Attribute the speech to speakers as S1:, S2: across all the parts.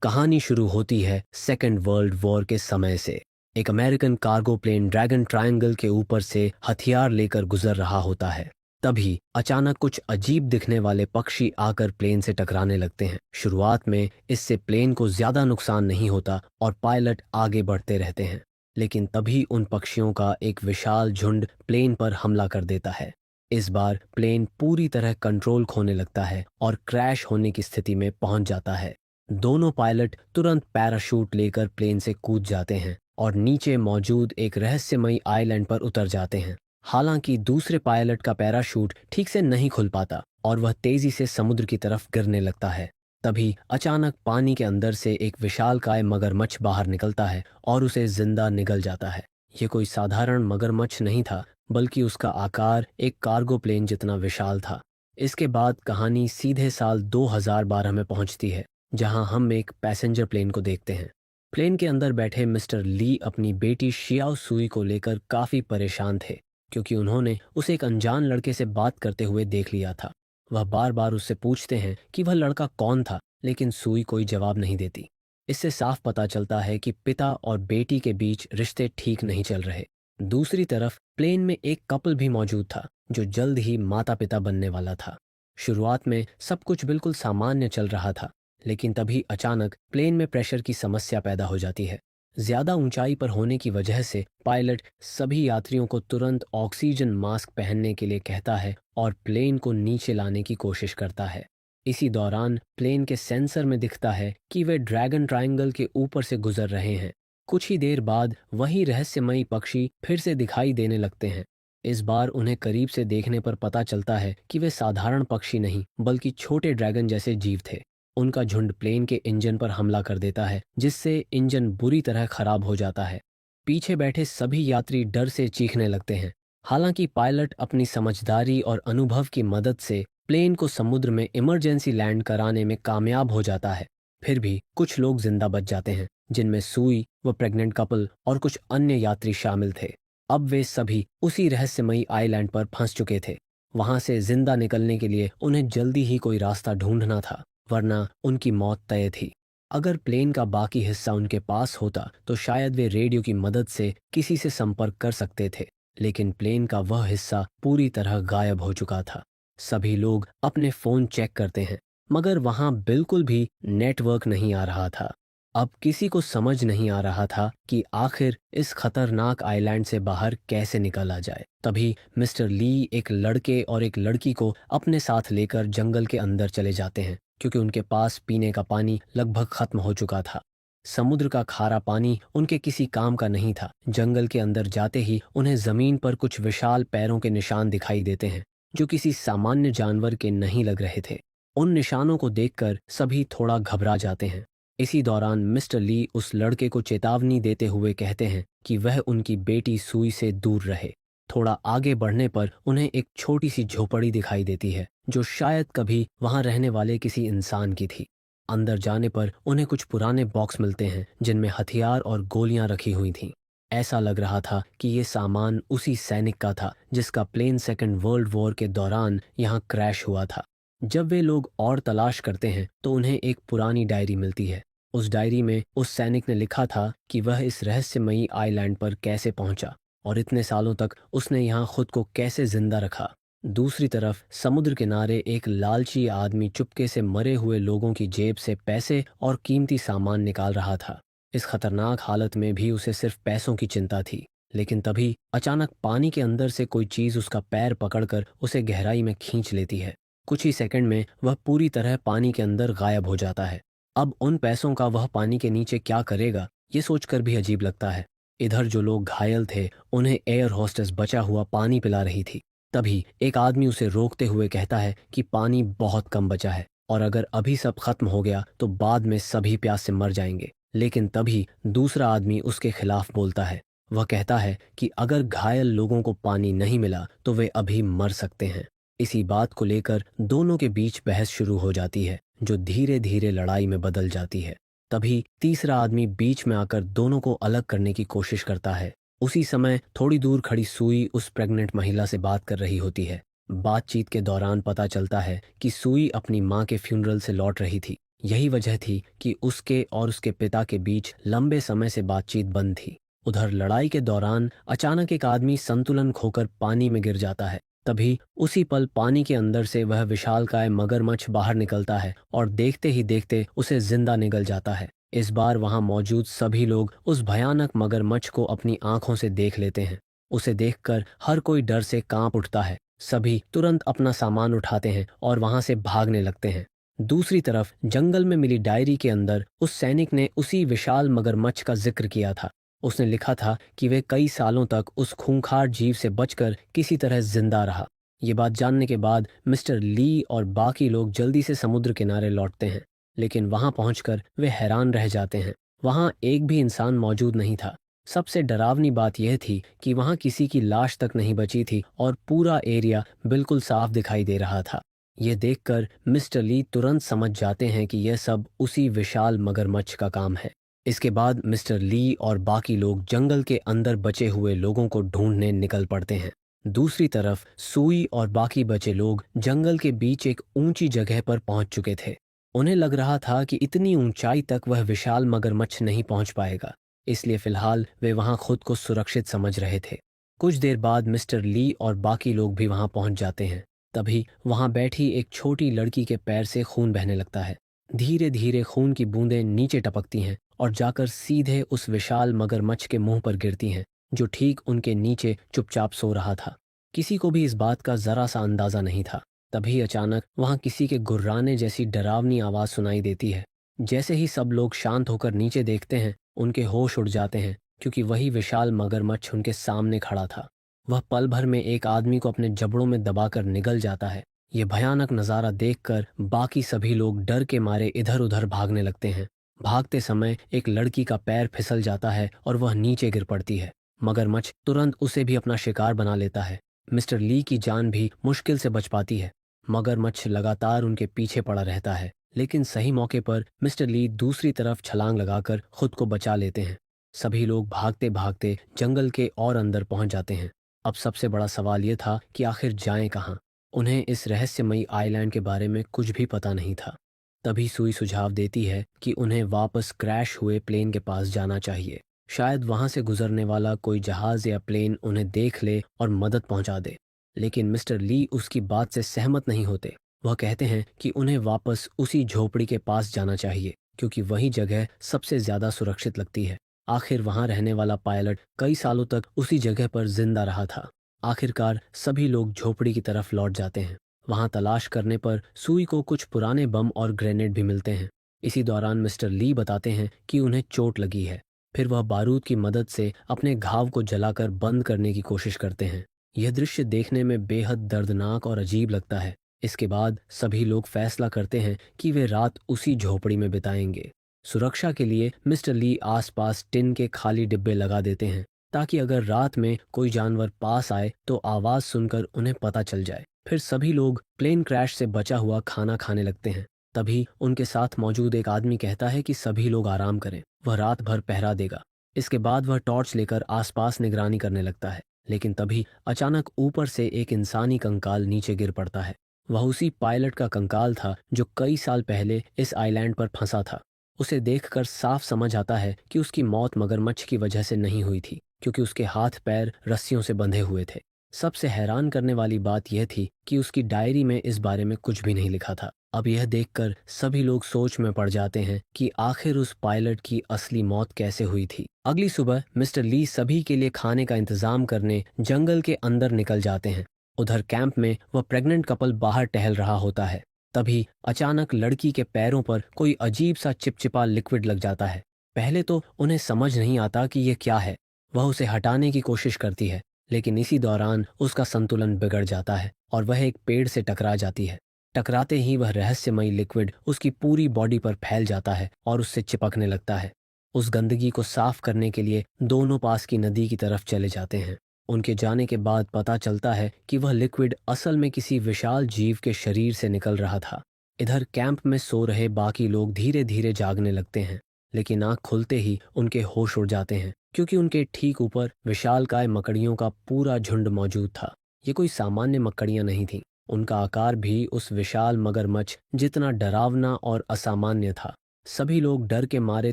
S1: कहानी शुरू होती है सेकेंड वर्ल्ड वॉर के समय से। एक American cargo plane dragon triangle के ऊपर से हथियार लेकर गुजर रहा होता है। तभी अचानक कुछ अजीब दिखने वाले पक्षी आकर प्लेन से टकराने लगते हैं। शुरुआत में इससे प्लेन को ज्यादा नुकसान नहीं होता और पायलट आगे बढ़ते रहते हैं, लेकिन तभी उन पक्षियों का एक विशाल झुंड प्लेन पर हमला कर देता है। इस बार प्लेन पूरी तरह कंट्रोल खोने लगता है और क्रैश होने की स्थिति में पहुंच जाता है। दोनों पायलट तुरंत पैराशूट लेकर प्लेन से कूद जाते हैं और नीचे मौजूद एक रहस्यमयी आइलैंड पर उतर जाते हैं। हालांकि दूसरे पायलट का पैराशूट ठीक से नहीं खुल पाता और वह तेजी से समुद्र की तरफ गिरने लगता है। तभी अचानक पानी के अंदर से एक विशालकाय मगरमच्छ बाहर निकलता है और उसे जिंदा निगल जाता है। ये कोई साधारण मगरमच्छ नहीं था, बल्कि उसका आकार एक कार्गो प्लेन जितना विशाल था। इसके बाद कहानी सीधे साल 2012 में पहुंचती है, जहां हम एक पैसेंजर प्लेन को देखते हैं। प्लेन के अंदर बैठे मिस्टर ली अपनी बेटी शियाओ सुई को लेकर काफी परेशान थे, क्योंकि उन्होंने उसे एक अनजान लड़के से बात करते हुए देख लिया था। वह बार बार उससे पूछते हैं कि वह लड़का कौन था, लेकिन सुई कोई जवाब नहीं देती। इससे साफ पता चलता है कि पिता और बेटी के बीच रिश्ते ठीक नहीं चल रहे। दूसरी तरफ प्लेन में एक कपल भी मौजूद था, जो जल्द ही माता पिता बनने वाला था। शुरुआत में सब कुछ बिल्कुल सामान्य चल रहा था, लेकिन तभी अचानक प्लेन में प्रेशर की समस्या पैदा हो जाती है। ज्यादा ऊंचाई पर होने की वजह से पायलट सभी यात्रियों को तुरंत ऑक्सीजन मास्क पहनने के लिए कहता है और प्लेन को नीचे लाने की कोशिश करता है। इसी दौरान प्लेन के सेंसर में दिखता है कि वे ड्रैगन ट्रायंगल के ऊपर से गुजर रहे हैं। कुछ ही देर बाद वही रहस्यमयी पक्षी फिर से दिखाई देने लगते हैं। इस बार उन्हें करीब से देखने पर पता चलता है कि वे साधारण पक्षी नहीं, बल्कि छोटे ड्रैगन जैसे जीव थे। उनका झुंड प्लेन के इंजन पर हमला कर देता है, जिससे इंजन बुरी तरह खराब हो जाता है। पीछे बैठे सभी यात्री डर से चीखने लगते हैं। हालांकि पायलट अपनी समझदारी और अनुभव की मदद से प्लेन को समुद्र में इमरजेंसी लैंड कराने में कामयाब हो जाता है। फिर भी कुछ लोग जिंदा बच जाते हैं, जिनमें सुई व प्रेग्नेंट कपल और कुछ अन्य यात्री शामिल थे। अब वे सभी उसी रहस्यमयी आइलैंड पर फंस चुके थे। वहां से जिंदा निकलने के लिए उन्हें जल्दी ही कोई रास्ता ढूंढना था, वरना उनकी मौत तय थी। अगर प्लेन का बाकी हिस्सा उनके पास होता तो शायद वे रेडियो की मदद से किसी से संपर्क कर सकते थे, लेकिन प्लेन का वह हिस्सा पूरी तरह गायब हो चुका था। सभी लोग अपने फोन चेक करते हैं, मगर वहां बिल्कुल भी नेटवर्क नहीं आ रहा था। अब किसी को समझ नहीं आ रहा था कि आखिर इस खतरनाक आइलैंड से बाहर कैसे निकला जाए। तभी मिस्टर ली एक लड़के और एक लड़की को अपने साथ लेकर जंगल के अंदर चले जाते हैं, क्योंकि उनके पास पीने का पानी लगभग खत्म हो चुका था। समुद्र का खारा पानी उनके किसी काम का नहीं था। जंगल के अंदर जाते ही उन्हें जमीन पर कुछ विशाल पैरों के निशान दिखाई देते हैं, जो किसी सामान्य जानवर के नहीं लग रहे थे। उन निशानों को देखकर सभी थोड़ा घबरा जाते हैं। इसी दौरान मिस्टर ली उस लड़के को चेतावनी देते हुए कहते हैं कि वह उनकी बेटी सुई से दूर रहे। थोड़ा आगे बढ़ने पर उन्हें एक छोटी सी झोपड़ी दिखाई देती है, जो शायद कभी वहां रहने वाले किसी इंसान की थी। अंदर जाने पर उन्हें कुछ पुराने बॉक्स मिलते हैं, जिनमें हथियार और गोलियां रखी हुई थीं। ऐसा लग रहा था कि ये सामान उसी सैनिक का था जिसका प्लेन सेकेंड वर्ल्ड वॉर के दौरान यहाँ क्रैश हुआ था। जब वे लोग और तलाश करते हैं तो उन्हें एक पुरानी डायरी मिलती है। उस डायरी में उस सैनिक ने लिखा था कि वह इस रहस्यमयी आइलैंड पर कैसे पहुंचा और इतने सालों तक उसने यहाँ खुद को कैसे जिंदा रखा। दूसरी तरफ समुद्र किनारे एक लालची आदमी चुपके से मरे हुए लोगों की जेब से पैसे और कीमती सामान निकाल रहा था। इस खतरनाक हालत में भी उसे सिर्फ पैसों की चिंता थी। लेकिन तभी अचानक पानी के अंदर से कोई चीज उसका पैर पकड़कर उसे गहराई में खींच लेती है। कुछ ही सेकंड में वह पूरी तरह पानी के अंदर गायब हो जाता है। अब उन पैसों का वह पानी के नीचे क्या करेगा, ये सोचकर भी अजीब लगता है। इधर जो लोग घायल थे उन्हें एयर होस्टेस बचा हुआ पानी पिला रही थी। तभी एक आदमी उसे रोकते हुए कहता है कि पानी बहुत कम बचा है और अगर अभी सब खत्म हो गया तो बाद में सभी प्यास से मर जाएंगे। लेकिन तभी दूसरा आदमी उसके खिलाफ बोलता है। वह कहता है कि अगर घायल लोगों को पानी नहीं मिला तो वे अभी मर सकते हैं। इसी बात को लेकर दोनों के बीच बहस शुरू हो जाती है, जो धीरे धीरे लड़ाई में बदल जाती है। तभी तीसरा आदमी बीच में आकर दोनों को अलग करने की कोशिश करता है। उसी समय थोड़ी दूर खड़ी सुई उस प्रेग्नेंट महिला से बात कर रही होती है। बातचीत के दौरान पता चलता है कि सुई अपनी माँ के फ्यूनरल से लौट रही थी। यही वजह थी कि उसके और उसके पिता के बीच लंबे समय से बातचीत बंद थी। उधर लड़ाई के दौरान अचानक एक आदमी संतुलन खोकर पानी में गिर जाता है। तभी उसी पल पानी के अंदर से वह विशालकाय मगरमच्छ बाहर निकलता है और देखते ही देखते उसे जिंदा निगल जाता है। इस बार वहां मौजूद सभी लोग उस भयानक मगरमच्छ को अपनी आंखों से देख लेते हैं। उसे देखकर हर कोई डर से कांप उठता है। सभी तुरंत अपना सामान उठाते हैं और वहां से भागने लगते हैं। दूसरी तरफ जंगल में मिली डायरी के अंदर उस सैनिक ने उसी विशाल मगरमच्छ का जिक्र किया था। उसने लिखा था कि वे कई सालों तक उस खूंखार जीव से बचकर किसी तरह जिंदा रहा। ये बात जानने के बाद मिस्टर ली और बाकी लोग जल्दी से समुद्र किनारे लौटते हैं, लेकिन वहां पहुंचकर वे हैरान रह जाते हैं। वहां एक भी इंसान मौजूद नहीं था। सबसे डरावनी बात यह थी कि वहां किसी की लाश तक नहीं बची थी और पूरा एरिया बिल्कुल साफ दिखाई दे रहा था। ये देखकर मिस्टर ली तुरंत समझ जाते हैं कि यह सब उसी विशाल मगरमच्छ का काम है। इसके बाद मिस्टर ली और बाकी लोग जंगल के अंदर बचे हुए लोगों को ढूंढने निकल पड़ते हैं। दूसरी तरफ सुई और बाकी बचे लोग जंगल के बीच एक ऊंची जगह पर पहुंच चुके थे। उन्हें लग रहा था कि इतनी ऊंचाई तक वह विशाल मगरमच्छ नहीं पहुंच पाएगा, इसलिए फिलहाल वे वहां खुद को सुरक्षित समझ रहे थे। कुछ देर बाद मिस्टर ली और बाकी लोग भी वहां पहुंच जाते हैं। तभी वहां बैठी एक छोटी लड़की के पैर से खून बहने लगता है। धीरे धीरे खून की बूंदें नीचे टपकती हैं और जाकर सीधे उस विशाल मगरमच्छ के मुंह पर गिरती हैं, जो ठीक उनके नीचे चुपचाप सो रहा था। किसी को भी इस बात का जरा सा अंदाजा नहीं था। तभी अचानक वहां किसी के गुर्राने जैसी डरावनी आवाज सुनाई देती है। जैसे ही सब लोग शांत होकर नीचे देखते हैं, उनके होश उड़ जाते हैं, क्योंकि वही विशाल मगरमच्छ उनके सामने खड़ा था। वह पल भर में एक आदमी को अपने जबड़ों में दबाकर निगल जाता है। ये भयानक नज़ारा देखकर बाकी सभी लोग डर के मारे इधर उधर भागने लगते हैं। भागते समय एक लड़की का पैर फिसल जाता है और वह नीचे गिर पड़ती है। मगरमच्छ तुरंत उसे भी अपना शिकार बना लेता है। मिस्टर ली की जान भी मुश्किल से बच पाती है। मगरमच्छ लगातार उनके पीछे पड़ा रहता है, लेकिन सही मौके पर मिस्टर ली दूसरी तरफ छलांग लगाकर खुद को बचा लेते हैं। सभी लोग भागते भागते जंगल के और अंदर पहुंच जाते हैं। अब सबसे बड़ा सवाल यह था कि आखिर जाएं कहाँ। उन्हें इस रहस्यमयी आइलैंड के बारे में कुछ भी पता नहीं था। तभी सुई सुझाव देती है कि उन्हें वापस क्रैश हुए प्लेन के पास जाना चाहिए। शायद वहां से गुजरने वाला कोई जहाज या प्लेन उन्हें देख ले और मदद पहुंचा दे। लेकिन मिस्टर ली उसकी बात से सहमत नहीं होते। वह कहते हैं कि उन्हें वापस उसी झोपड़ी के पास जाना चाहिए, क्योंकि वही जगह सबसे ज्यादा सुरक्षित लगती है। आखिर वहां रहने वाला पायलट कई सालों तक उसी जगह पर जिंदा रहा था। आखिरकार सभी लोग झोपड़ी की तरफ लौट जाते हैं। वहां तलाश करने पर सुई को कुछ पुराने बम और ग्रेनेड भी मिलते हैं। इसी दौरान मिस्टर ली बताते हैं कि उन्हें चोट लगी है। फिर वह बारूद की मदद से अपने घाव को जलाकर बंद करने की कोशिश करते हैं। यह दृश्य देखने में बेहद दर्दनाक और अजीब लगता है। इसके बाद सभी लोग फैसला करते हैं कि वे रात उसी झोपड़ी में बिताएंगे। सुरक्षा के लिए मिस्टर ली आसपास टिन के खाली डिब्बे लगा देते हैं, ताकि अगर रात में कोई जानवर पास आए तो आवाज सुनकर उन्हें पता चल जाए। फिर सभी लोग प्लेन क्रैश से बचा हुआ खाना खाने लगते हैं। तभी उनके साथ मौजूद एक आदमी कहता है कि सभी लोग आराम करें, वह रात भर पहरा देगा। इसके बाद वह टॉर्च लेकर आसपास निगरानी करने लगता है। लेकिन तभी अचानक ऊपर से एक इंसानी कंकाल नीचे गिर पड़ता है। वह उसी पायलट का कंकाल था जो कई साल पहले इस आइलैंड पर फंसा था। उसे देखकर साफ समझ आता है कि उसकी मौत मगरमच्छ की वजह से नहीं हुई थी, क्योंकि उसके हाथ पैर रस्सियों से बंधे हुए थे। सबसे हैरान करने वाली बात यह थी कि उसकी डायरी में इस बारे में कुछ भी नहीं लिखा था। अब यह देखकर सभी लोग सोच में पड़ जाते हैं कि आखिर उस पायलट की असली मौत कैसे हुई थी। अगली सुबह मिस्टर ली सभी के लिए खाने का इंतजाम करने जंगल के अंदर निकल जाते हैं। उधर कैंप में वह प्रेग्नेंट कपल बाहर टहल रहा होता है। तभी अचानक लड़की के पैरों पर कोई अजीब सा चिपचिपा लिक्विड लग जाता है। पहले तो उन्हें समझ नहीं आता कि यह क्या है। वह उसे हटाने की कोशिश करती है, लेकिन इसी दौरान उसका संतुलन बिगड़ जाता है और वह एक पेड़ से टकरा जाती है। टकराते ही वह रहस्यमयी लिक्विड उसकी पूरी बॉडी पर फैल जाता है और उससे चिपकने लगता है। उस गंदगी को साफ करने के लिए दोनों पास की नदी की तरफ चले जाते हैं। उनके जाने के बाद पता चलता है कि वह लिक्विड असल में किसी विशाल जीव के शरीर से निकल रहा था। इधर कैंप में सो रहे बाकी लोग धीरे धीरे जागने लगते हैं, लेकिन आंख खुलते ही उनके होश उड़ जाते हैं, क्योंकि उनके ठीक ऊपर विशालकाय मकड़ियों का पूरा झुंड मौजूद था। ये कोई सामान्य मकड़ियां नहीं थीं। उनका आकार भी उस विशाल मगरमच्छ जितना डरावना और असामान्य था। सभी लोग डर के मारे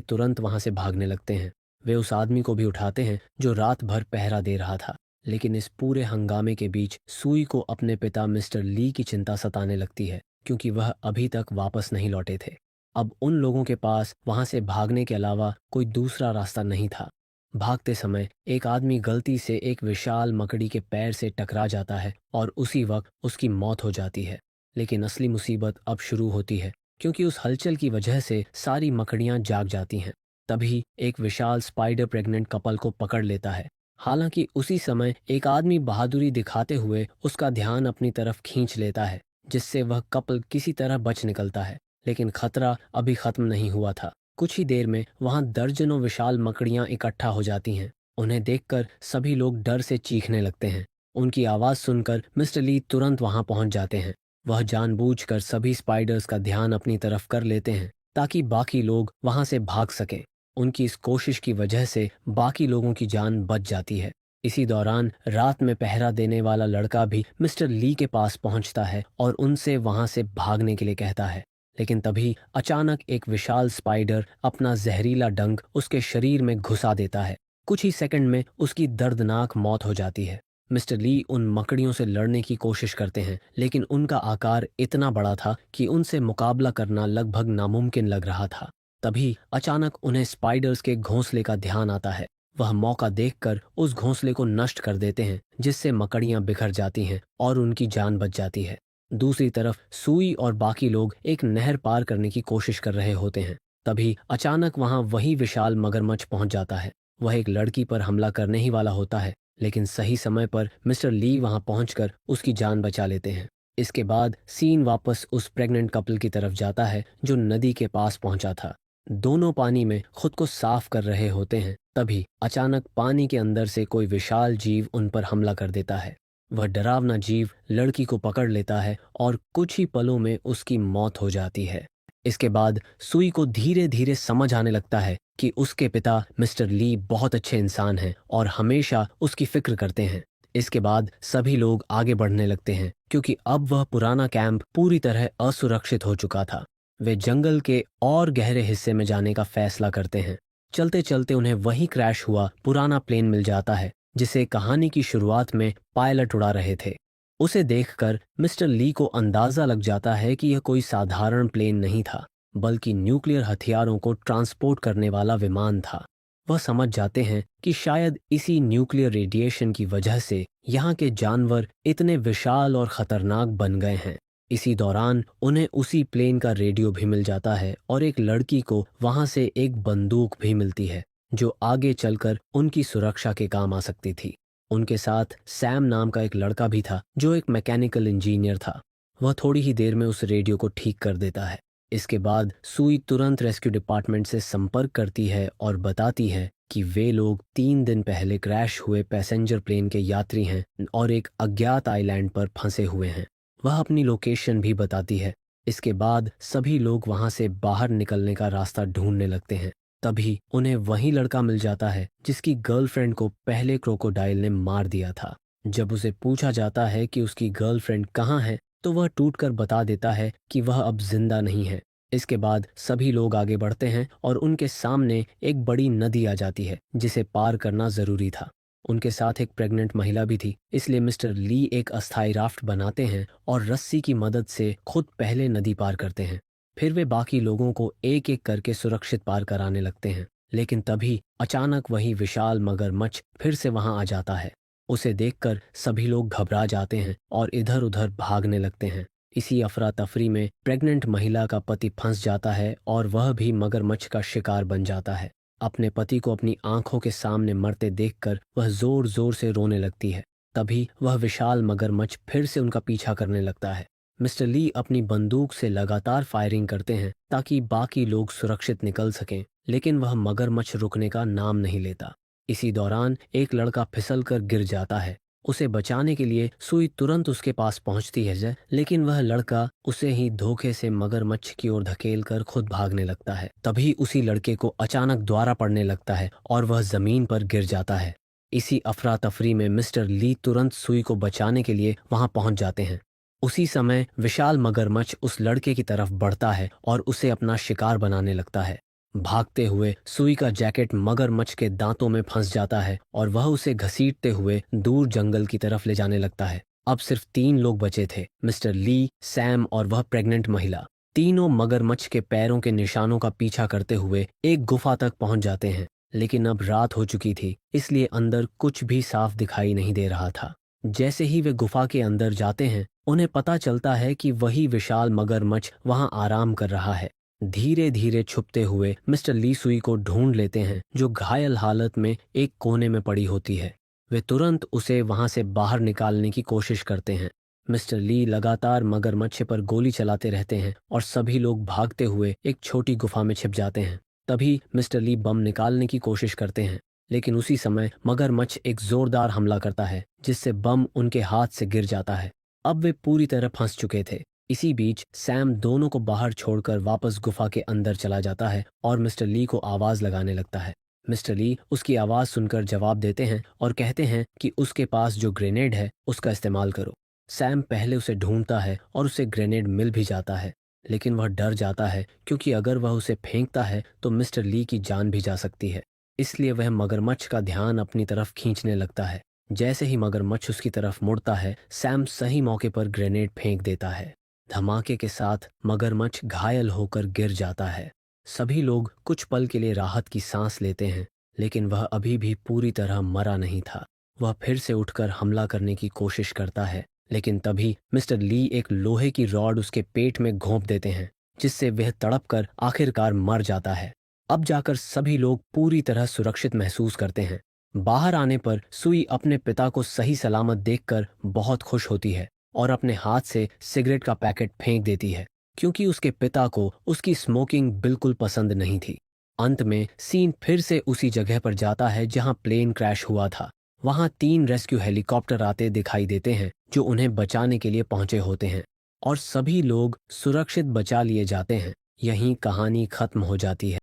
S1: तुरंत वहां से भागने लगते हैं। वे उस आदमी को भी उठाते हैं जो रात भर पहरा दे रहा था। लेकिन इस पूरे हंगामे के बीच सुई को अपने पिता मिस्टर ली की चिंता सताने लगती है, क्योंकि वह अभी तक वापस नहीं लौटे थे। अब उन लोगों के पास वहां से भागने के अलावा कोई दूसरा रास्ता नहीं था। भागते समय एक आदमी गलती से एक विशाल मकड़ी के पैर से टकरा जाता है और उसी वक्त उसकी मौत हो जाती है। लेकिन असली मुसीबत अब शुरू होती है, क्योंकि उस हलचल की वजह से सारी मकड़ियां जाग जाती हैं। तभी एक विशाल स्पाइडर प्रेग्नेंट कपल को पकड़ लेता है। हालांकि उसी समय एक आदमी बहादुरी दिखाते हुए उसका ध्यान अपनी तरफ खींच लेता है, जिससे वह कपल किसी तरह बच निकलता है। लेकिन खतरा अभी खत्म नहीं हुआ था। कुछ ही देर में वहां दर्जनों विशाल मकड़ियां इकट्ठा हो जाती हैं। उन्हें देखकर सभी लोग डर से चीखने लगते हैं। उनकी आवाज सुनकर मिस्टर ली तुरंत वहां पहुंच जाते हैं। वह जानबूझकर सभी स्पाइडर्स का ध्यान अपनी तरफ कर लेते हैं ताकि बाकी लोग वहां से भाग सकें। उनकी इस कोशिश की वजह से बाकी लोगों की जान बच जाती है। इसी दौरान रात में पहरा देने वाला लड़का भी मिस्टर ली के पास पहुंचता है और उनसे वहां से भागने के लिए कहता है। लेकिन तभी अचानक एक विशाल स्पाइडर अपना जहरीला डंक उसके शरीर में घुसा देता है। कुछ ही सेकंड में उसकी दर्दनाक मौत हो जाती है। मिस्टर ली उन मकड़ियों से लड़ने की कोशिश करते हैं, लेकिन उनका आकार इतना बड़ा था कि उनसे मुकाबला करना लगभग नामुमकिन लग रहा था। तभी अचानक उन्हें स्पाइडर्स के घोंसले का ध्यान आता है। वह मौका देखकर उस घोंसले को नष्ट कर देते हैं, जिससे मकड़ियां बिखर जाती हैं और उनकी जान बच जाती है। दूसरी तरफ सुई और बाकी लोग एक नहर पार करने की कोशिश कर रहे होते हैं। तभी अचानक वहां वही विशाल मगरमच्छ पहुंच जाता है। वह एक लड़की पर हमला करने ही वाला होता है, लेकिन सही समय पर मिस्टर ली वहां पहुंचकर उसकी जान बचा लेते हैं। इसके बाद सीन वापस उस प्रेग्नेंट कपल की तरफ जाता है जो नदी के पास पहुंचा था। दोनों पानी में खुद को साफ कर रहे होते हैं। तभी अचानक पानी के अंदर से कोई विशाल जीव उन पर हमला कर देता है। वह डरावना जीव लड़की को पकड़ लेता है और कुछ ही पलों में उसकी मौत हो जाती है। इसके बाद सुई को धीरे धीरे समझ आने लगता है कि उसके पिता मिस्टर ली बहुत अच्छे इंसान हैं और हमेशा उसकी फिक्र करते हैं। इसके बाद सभी लोग आगे बढ़ने लगते हैं, क्योंकि अब वह पुराना कैंप पूरी तरह असुरक्षित हो चुका था। वे जंगल के और गहरे हिस्से में जाने का फैसला करते हैं। चलते चलते उन्हें वही क्रैश हुआ पुराना प्लेन मिल जाता है जिसे कहानी की शुरुआत में पायलट उड़ा रहे थे। उसे देखकर मिस्टर ली को अंदाजा लग जाता है कि यह कोई साधारण प्लेन नहीं था, बल्कि न्यूक्लियर हथियारों को ट्रांसपोर्ट करने वाला विमान था। वह समझ जाते हैं कि शायद इसी न्यूक्लियर रेडिएशन की वजह से यहाँ के जानवर इतने विशाल और खतरनाक बन गए हैं। इसी दौरान उन्हें उसी प्लेन का रेडियो भी मिल जाता है और एक लड़की को वहां से एक बंदूक भी मिलती है जो आगे चलकर उनकी सुरक्षा के काम आ सकती थी। उनके साथ सैम नाम का एक लड़का भी था जो एक मैकेनिकल इंजीनियर था। वह थोड़ी ही देर में उस रेडियो को ठीक कर देता है। इसके बाद सुई तुरंत रेस्क्यू डिपार्टमेंट से संपर्क करती है और बताती है कि वे लोग 3 दिन पहले क्रैश हुए पैसेंजर प्लेन के यात्री हैं और एक अज्ञात आइलैंड पर फंसे हुए हैं। वह अपनी लोकेशन भी बताती है। इसके बाद सभी लोग वहां से बाहर निकलने का रास्ता ढूंढने लगते हैं। तभी उन्हें वही लड़का मिल जाता है जिसकी गर्लफ्रेंड को पहले क्रोकोडाइल ने मार दिया था। जब उसे पूछा जाता है कि उसकी गर्लफ्रेंड कहाँ है, तो वह टूटकर बता देता है कि वह अब जिंदा नहीं है। इसके बाद सभी लोग आगे बढ़ते हैं और उनके सामने एक बड़ी नदी आ जाती है जिसे पार करना जरूरी था। उनके साथ एक प्रेग्नेंट महिला भी थी, इसलिए मिस्टर ली एक अस्थायी राफ्ट बनाते हैं और रस्सी की मदद से खुद पहले नदी पार करते हैं। फिर वे बाकी लोगों को एक एक करके सुरक्षित पार कराने लगते हैं। लेकिन तभी अचानक वही विशाल मगरमच्छ फिर से वहां आ जाता है। उसे देखकर सभी लोग घबरा जाते हैं और इधर उधर भागने लगते हैं। इसी अफरा तफरी में प्रेग्नेंट महिला का पति फंस जाता है और वह भी मगरमच्छ का शिकार बन जाता है। अपने पति को अपनी आंखों के सामने मरते देखकर वह जोर जोर से रोने लगती है। तभी वह विशाल मगरमच्छ फिर से उनका पीछा करने लगता है। मिस्टर ली अपनी बंदूक से लगातार फायरिंग करते हैं ताकि बाकी लोग सुरक्षित निकल सकें, लेकिन वह मगरमच्छ रुकने का नाम नहीं लेता। इसी दौरान एक लड़का फिसलकर गिर जाता है। उसे बचाने के लिए सुई तुरंत उसके पास पहुंचती है, लेकिन वह लड़का उसे ही धोखे से मगरमच्छ की ओर धकेलकर खुद भागने लगता है। तभी उसी लड़के को अचानक द्वारा पड़ने लगता है और वह जमीन पर गिर जाता है। इसी अफरा तफरी में मिस्टर ली तुरंत सुई को बचाने के लिए वहां पहुंच जाते हैं। उसी समय विशाल मगरमच्छ उस लड़के की तरफ बढ़ता है और उसे अपना शिकार बनाने लगता है। भागते हुए सुई का जैकेट मगरमच्छ के दांतों में फंस जाता है और वह उसे घसीटते हुए दूर जंगल की तरफ ले जाने लगता है। अब सिर्फ 3 लोग बचे थे, मिस्टर ली, सैम और वह प्रेग्नेंट महिला। तीनों मगरमच्छ के पैरों के निशानों का पीछा करते हुए एक गुफा तक पहुंच जाते हैं, लेकिन अब रात हो चुकी थी, इसलिए अंदर कुछ भी साफ दिखाई नहीं दे रहा था। जैसे ही वे गुफा के अंदर जाते हैं, उन्हें पता चलता है कि वही विशाल मगरमच्छ वहां आराम कर रहा है। धीरे धीरे छुपते हुए मिस्टर ली सुई को ढूंढ लेते हैं, जो घायल हालत में एक कोने में पड़ी होती है। वे तुरंत उसे वहां से बाहर निकालने की कोशिश करते हैं। मिस्टर ली लगातार मगरमच्छ पर गोली चलाते रहते हैं और सभी लोग भागते हुए एक छोटी गुफा में छिप जाते हैं। तभी मिस्टर ली बम निकालने की कोशिश करते हैं, लेकिन उसी समय मगरमच्छ एक जोरदार हमला करता है, जिससे बम उनके हाथ से गिर जाता है। अब वे पूरी तरह फंस चुके थे। इसी बीच सैम दोनों को बाहर छोड़कर वापस गुफा के अंदर चला जाता है और मिस्टर ली को आवाज लगाने लगता है। मिस्टर ली उसकी आवाज सुनकर जवाब देते हैं और कहते हैं कि उसके पास जो ग्रेनेड है उसका इस्तेमाल करो। सैम पहले उसे ढूंढता है और उसे ग्रेनेड मिल भी जाता है, लेकिन वह डर जाता है क्योंकि अगर वह उसे फेंकता है तो मिस्टर ली की जान भी जा सकती है। इसलिए वह मगरमच्छ का ध्यान अपनी तरफ खींचने लगता है। जैसे ही मगरमच्छ उसकी तरफ मुड़ता है, सैम सही मौके पर ग्रेनेड फेंक देता है। धमाके के साथ मगरमच्छ घायल होकर गिर जाता है। सभी लोग कुछ पल के लिए राहत की सांस लेते हैं, लेकिन वह अभी भी पूरी तरह मरा नहीं था। वह फिर से उठकर हमला करने की कोशिश करता है, लेकिन तभी मिस्टर ली एक लोहे की रॉड उसके पेट में घोंप देते हैं, जिससे वह तड़पकर आखिरकार मर जाता है। अब जाकर सभी लोग पूरी तरह सुरक्षित महसूस करते हैं। बाहर आने पर सुई अपने पिता को सही सलामत देखकर बहुत खुश होती है और अपने हाथ से सिगरेट का पैकेट फेंक देती है, क्योंकि उसके पिता को उसकी स्मोकिंग बिल्कुल पसंद नहीं थी। अंत में सीन फिर से उसी जगह पर जाता है जहां प्लेन क्रैश हुआ था। वहां 3 रेस्क्यू हेलीकॉप्टर आते दिखाई देते हैं, जो उन्हें बचाने के लिए पहुंचे होते हैं, और सभी लोग सुरक्षित बचा लिए जाते हैं। यहीं कहानी खत्म हो जाती है।